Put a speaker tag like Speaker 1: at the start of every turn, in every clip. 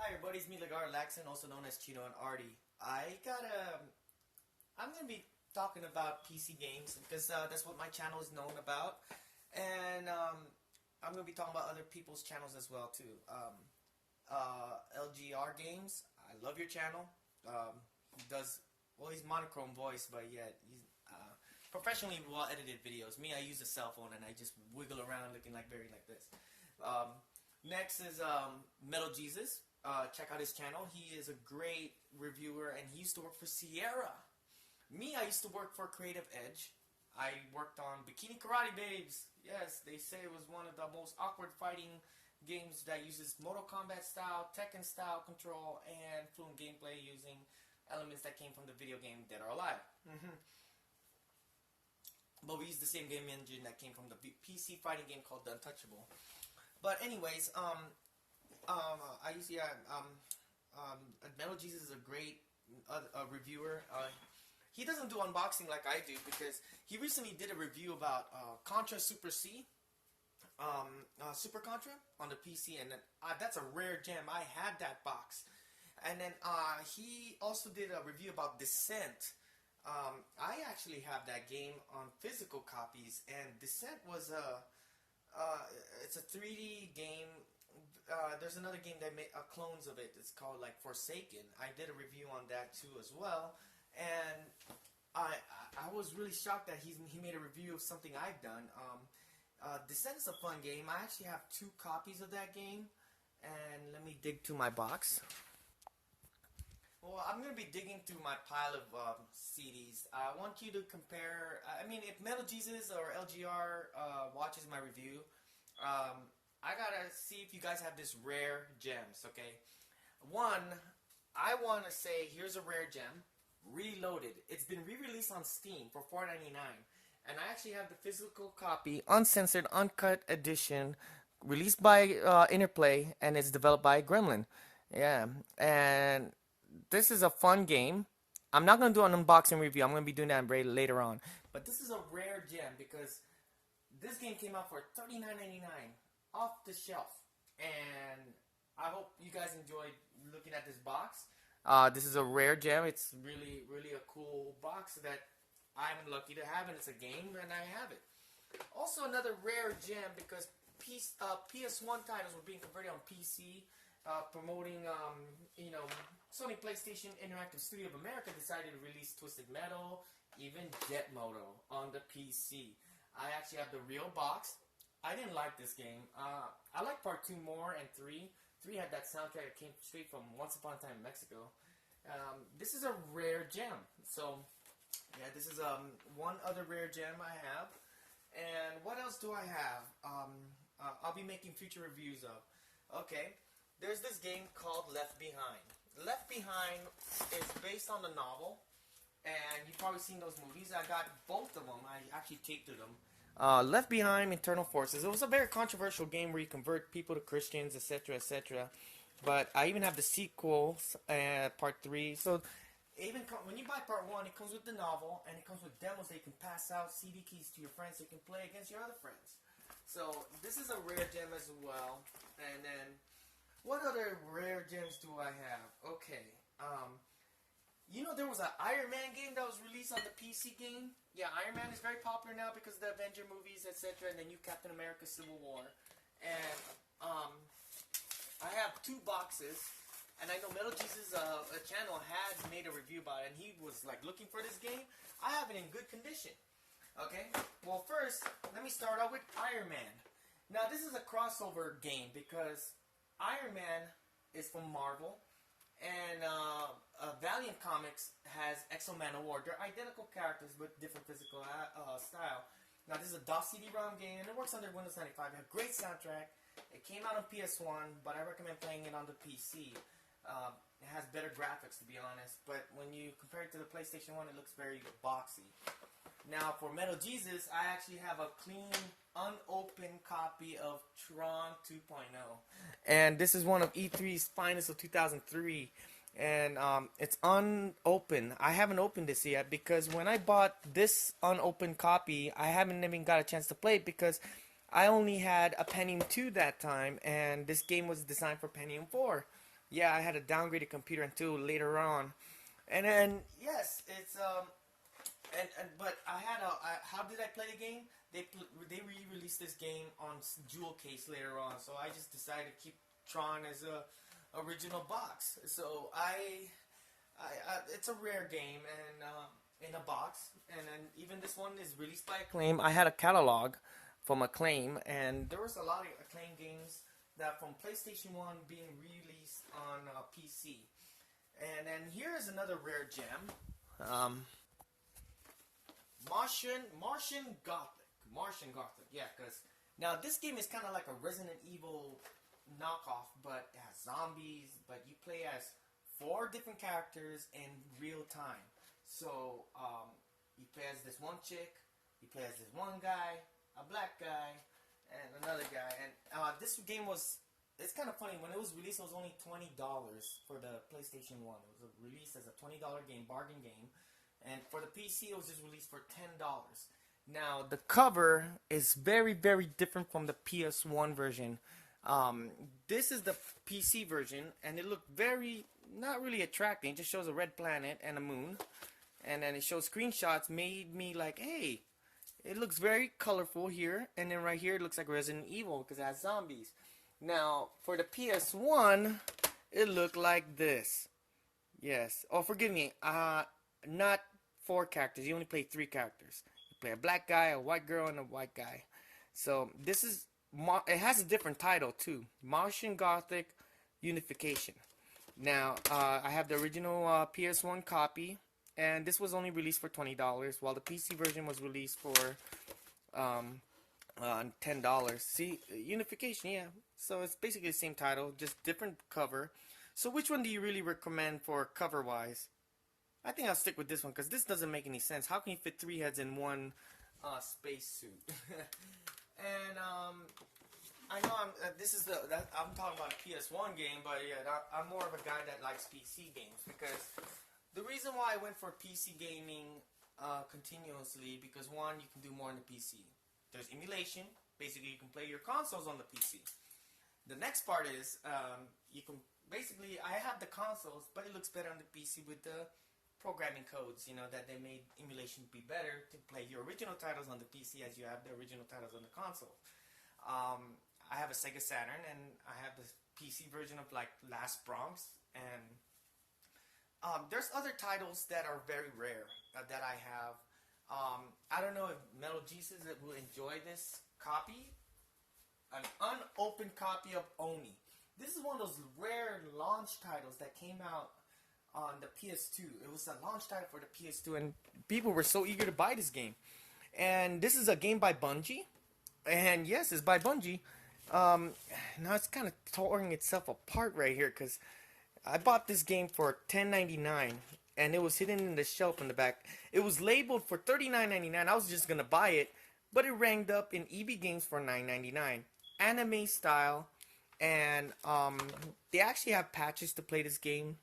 Speaker 1: Hi everybody, it's me LGR Laxon, also known as Chino and Artie. I'm gonna be talking about PC games because that's what my channel is known about, and I'm gonna be talking about other people's channels as well too. LGR Games, I love your channel. He does well. He's monochrome voice, but yet he's professionally well edited videos. Me, I use a cell phone and I just wiggle around looking like very like this. Um, Next is Metal Jesus. Check out his channel. He is a great reviewer, and he used to work for Sierra. Me, I used to work for Creative Edge. I worked on Bikini Karate Babes. Yes, they say it was one of the most awkward fighting games that uses Mortal Kombat style, Tekken style control, and fluent gameplay using elements that came from the video game Dead or Alive. But we used the same game engine that came from the PC fighting game called The Untouchable. But anyways, I used to, Metal Jesus is a great reviewer. He doesn't do unboxing like I do because he recently did a review about Contra Super C, Super Contra on the PC, and then that's a rare gem. I had that box, and then he also did a review about Descent. I actually have that game on physical copies, and Descent was it's a 3D game. There's another game that made clones of it. It's called like Forsaken. I did a review on that too as well, and I was really shocked that he made a review of something I've done. Descent is a fun game. I actually have 2 copies of that game, and let me dig to my box. Well, I'm going to be digging through my pile of CDs. I want you to compare, I mean, if Metal Jesus or LGR watches my review, I got to see if you guys have this rare gems, okay? One, I want to say, here's a rare gem, Reloaded. It's been re-released on Steam for $4.99, and I actually have the physical copy, uncensored, uncut edition, released by Interplay, and it's developed by Gremlin. Yeah, and this is a fun game. I'm not going to do an unboxing review. I'm going to be doing that later on. But this is a rare gem because this game came out for $39.99 off the shelf. And I hope you guys enjoyed looking at this box. This is a rare gem. It's really, really a cool box that I'm lucky to have. And it's a game and I have it. Also another rare gem because PS1 titles were being converted on PC. Promoting, Sony PlayStation Interactive Studio of America decided to release Twisted Metal, even Jet Moto on the PC. I actually have the real box. I didn't like this game. I like part 2 more and 3. 3 had that soundtrack that came straight from Once Upon a Time in Mexico. This is a rare gem. So, yeah, this is one other rare gem I have. And what else do I have? I'll be making future reviews of. Okay. There's this game called Left Behind. Left Behind is based on the novel, and you've probably seen those movies. I got both of them. I actually taped them. Left Behind, Internal Forces. It was a very controversial game where you convert people to Christians, etc., etc. But I even have the sequels, part 3. So even when you buy part 1, it comes with the novel, and it comes with demos that you can pass out CD keys to your friends so you can play against your other friends. So this is a rare gem as well. And then what other rare gems do I have? Okay, there was an Iron Man game that was released on the PC game. Yeah, Iron Man is very popular now because of the Avenger movies, etc., and the new Captain America Civil War. And I have 2 boxes, and I know Metal Jesus' channel had made a review about it, and he was like looking for this game. I have it in good condition. Okay, well first, let me start out with Iron Man. Now this is a crossover game because Iron Man is from Marvel, and Valiant Comics has X-Men Award. They're identical characters with different physical style. Now this is a DOS CD-ROM game, and it works under Windows 95. It has a great soundtrack. It came out on PS1, but I recommend playing it on the PC. It has better graphics, to be honest, but when you compare it to the PlayStation 1, it looks very boxy. Now, for Metal Jesus, I actually have a clean, unopened copy of Tron 2.0. And this is one of E3's finest of 2003. And it's unopened. I haven't opened this yet because when I bought this unopened copy, I haven't even got a chance to play it because I only had a Pentium 2 that time. And this game was designed for Pentium 4. Yeah, I had a downgraded computer until later on. And then yes, it's and but how did I play the game? They re-released this game on Jewel Case later on, so I just decided to keep Tron as a original box. So it's a rare game and in a box, and then even this one is released by Acclaim. I had a catalog from Acclaim, and there was a lot of Acclaim games that from PlayStation 1 being released on PC. And then here is another rare gem. Martian Gothic, yeah, because now this game is kind of like a Resident Evil knockoff, but it has zombies, but you play as 4 different characters in real time. So, you play as this one chick, you play as this one guy, a black guy, and another guy, and this game it's kind of funny, when it was released it was only $20 for the PlayStation 1. It was released as a $20 game, bargain game, and for the PC it was just released for $10. Now, the cover is very, very different from the PS1 version. This is the PC version, and it looked not really attracting. It just shows a red planet and a moon. And then it shows screenshots, made me like, hey, it looks very colorful here. And then right here, it looks like Resident Evil because it has zombies. Now, for the PS1, it looked like this. Yes. Oh, forgive me. Not 4 characters. You only play 3 characters. Play a black guy, a white girl, and a white guy. So this is it has a different title too, Martian Gothic Unification. Now I have the original PS1 copy, and this was only released for $20, while the PC version was released for $10. See, Unification, yeah. So it's basically the same title, just different cover. So which one do you really recommend for cover wise? I think I'll stick with this one because this doesn't make any sense. How can you fit 3 heads in one spacesuit? And I know I'm talking about a PS1 game, but yeah, I'm more of a guy that likes PC games because the reason why I went for PC gaming continuously because one, you can do more on the PC. There's emulation. Basically, you can play your consoles on the PC. The next part is you can basically I have the consoles, but it looks better on the PC with the programming codes, that they made emulation be better to play your original titles on the PC as you have the original titles on the console. I have a Sega Saturn, and I have the PC version of like Last Bronx, and there's other titles that are very rare that I have. I don't know if Metal Jesus will enjoy this copy, an unopened copy of Oni. This is one of those rare launch titles that came out on the PS2. It was a launch title for the PS2, and people were so eager to buy this game. And this is a game by Bungie, and yes, it's by Bungie. Now it's kind of tearing itself apart right here because I bought this game for $10.99, and it was hidden in the shelf in the back. It was labeled for $39.99. I was just gonna buy it, but it ranked up in EB Games for $9.99, anime style, and they actually have patches to play this game.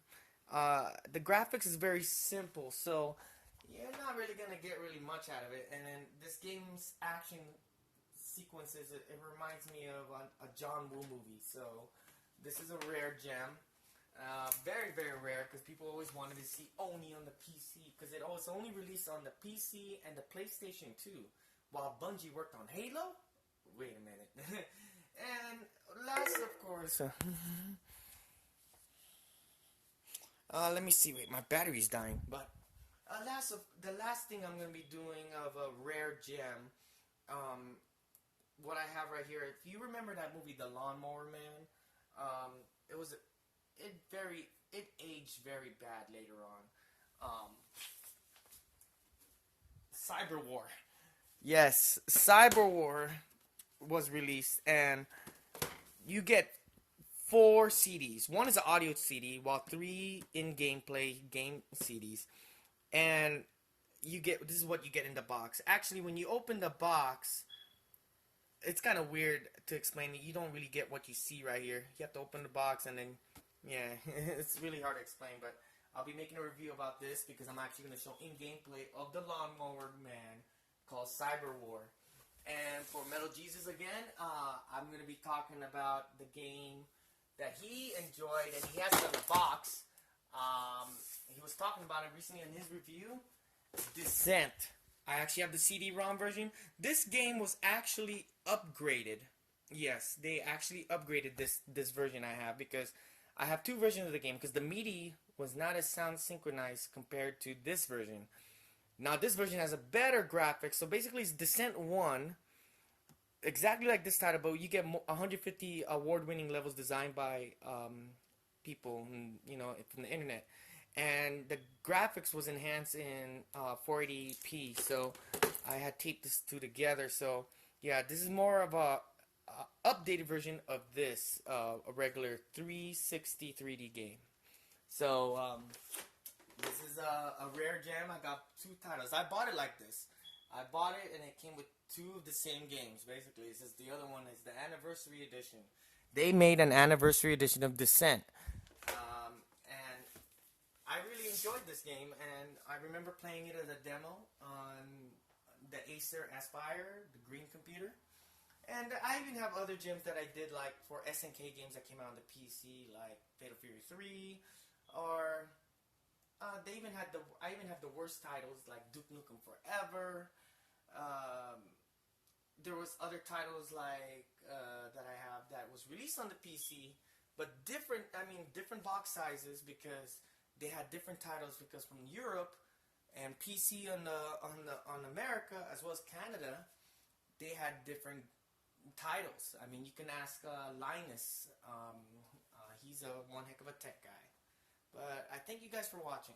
Speaker 1: The graphics is very simple, so you're not really gonna get really much out of it. And then this game's action sequences, it reminds me of a John Woo movie. So this is a rare gem, very, very rare because people always wanted to see Oni on the PC because it's only released on the PC and the PlayStation 2, while Bungie worked on Halo. Wait a minute. And last, of course. Let me see. Wait, my battery's dying. But the last thing I'm gonna be doing of a rare gem, what I have right here. If you remember that movie, The Lawnmower Man, it aged very bad later on. Cyber War. Yes, Cyber War was released, and you get 4 CDs. One is an audio CD, while 3 in-gameplay game CDs. And this is what you get in the box. Actually, when you open the box, it's kind of weird to explain it. You don't really get what you see right here. You have to open the box, and then, yeah, it's really hard to explain. But I'll be making a review about this because I'm actually going to show in-gameplay of the Lawnmower Man called Cyber War. And for Metal Jesus again, I'm going to be talking about the game that he enjoyed, and he has it on the box. He was talking about it recently in his review. Descent. I actually have the CD-ROM version. This game was actually upgraded. Yes, they actually upgraded this version I have, because I have two versions of the game, because the MIDI was not as sound synchronized compared to this version. Now this version has a better graphics, so basically it's Descent 1, exactly like this title, but you get 150 award-winning levels designed by people, from the internet. And the graphics was enhanced in 480p, so I had taped this two together. So yeah, this is more of a updated version of this, a regular 360 3D game. So this is a rare gem. I got two titles. I bought it like this. I bought it and it came with two of the same games. Basically, this is the other one is the anniversary edition. They made an anniversary edition of Descent. And I really enjoyed this game, and I remember playing it as a demo on the Acer Aspire, the green computer. And I even have other gems that I did, like for SNK games that came out on the PC, like Fatal Fury 3, or I even have the worst titles like Duke Nukem Forever. There was other titles like that I have that was released on the PC, but different box sizes, because they had different titles, because from Europe and PC on America as well as Canada, they had different titles. I mean, you can ask Linus. He's one heck of a tech guy. But I thank you guys for watching.